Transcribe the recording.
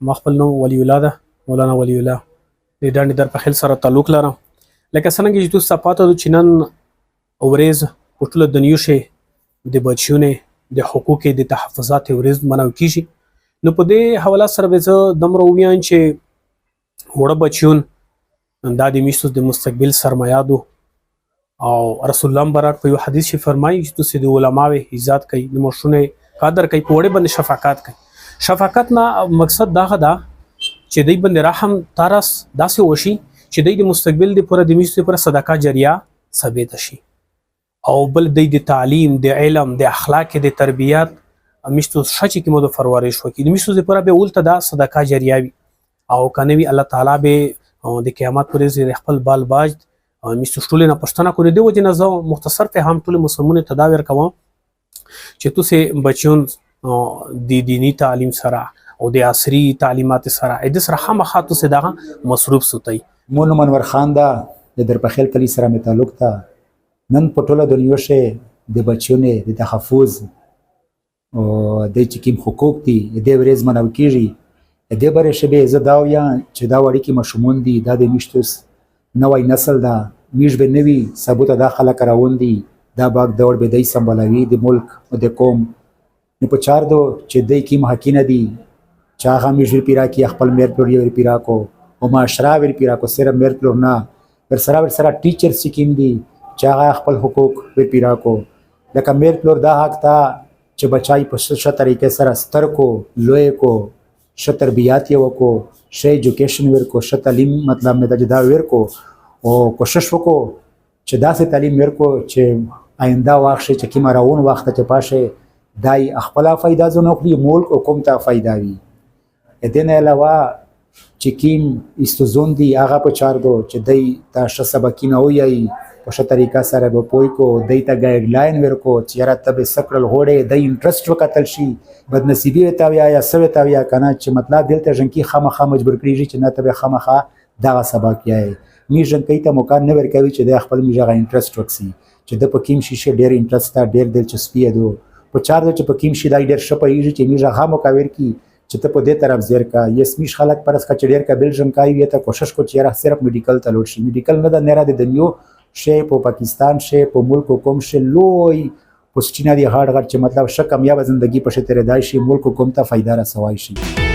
ما خپل نوم ولی الله ده، مولانا ولی الله د ډانډي در په خیل سره تعلق لرم. لکه څنګه چې تاسو پاته د چنن ورځ په ټوله دنیا کې د بچیو د حقوق د تحفظات ورځ مناو کیږي. نو په دې حواله سره به زه دومره ووایم چې وړه بچیون دا د میشتو د مستقبل سرمایه دو، او رسول الله برات په یو حدیث کې فرمایي چې تاسو د علماو عزت کوي، د مشرونو قدر کوي، په وړه باندې شفقت کوي. شفقت نه مقصد دا ده چې دوی باندې رحم تارس داسې وشي چې دوی د مستقبل د پوره د میشتو پر صدقه جاریه ثابت شي، او بل دوی د تعلیم، د علم، د اخلاق، د تربیت میشتو شچې کې مو د پرورش وکړي. د میشتو لپاره به ولته دا صدقه جاریه وي، او کنه وی الله تعالی به د قیامت پر ورځ خپل بال باج میشتو ټول نه پښتنه کوي. دی وجه نه زه مختصر په هم ټول مسلمانانو تداویر کوم چې تاسو بچون د دینی تعلیم سره او د عصري تعلیمات سره د سره خامخا تاسو دغه مصروف سوتئ. مون منور خان دا د درپخیل کلی سره می تعلق تا نن په ټوله دنیا کې د بچیونو د تحفظ او د چکیم حقوق دي د ورځ منو کیږي. د بره شبه زه دا وایم چې دا وړي کې مشمون دي، دا د میشتوس نوې نسل دا میش به نوی ثبوت دا خلک راوون دي، دا باغ دور به دی سمبلوي د ملک او د قوم. نو په چار دو چې د کیم حقینه دي چا هم میش پیرا کی خپل میر پلوړي ور پیرا کو او معاشره ور پیرا کو سره میر پلوړ نه ور سره ټیچر سکیم دي چا خپل حقوق ور پیرا کو. لکه میر پلوړ دا حق تا چې بچای په ښه طریقې سره ستر کو، لوی کو، ښه تربیات یې وکړو، ښه ایجوکیشن ورکو، ښه تعلیم مطلب مې دا ورکو، او کوشش وکړو چې داسې تعلیم ورکو چې آینده وخت چې کوم راون وخت ته پاشه دای خپل فائدہ زونه خو ملک او قوم ته فائدہ وي. دین علاوه چې کیم استوزون دی هغه په چار دو چې دای تاسو سبقینه وایي په ښه طریقه سره به پوي کو، دای ته ګایډ لاین ورکو چې یاره تبه سکرل غوړې دای انټرست وکتل شي، بدنصیبی وتا یا سوي تا یا کنه چې مطلب دلته ژوند کې خامخا مجبور کړی چې نه تبه خامخا دغه سبق یې می ژوند کې ته موقع نه ورکوي چې د خپل میژه انټرست وکسي چې د پکیم شي ډېر انټرست تا ډېر دلچسپي دو په چار د چې پکیم شي دا ډېر شپایږي چې میژه غا موقع ورکی چې ته په دې طرف زیر کا یس میش خلک پرس کا چې ډېر کا بلجم کای ته کوشش کو چې صرف میډیکل ته لوړ شي. میډیکل نه د نه د دنیو شی په پاکستان شی په ملک کوم شی لوی پوسټینا دی هارد چې مطلب ش کامیاب ژوندۍ په شته ردای شي ملک کوم ته فائدہ رسوي شي.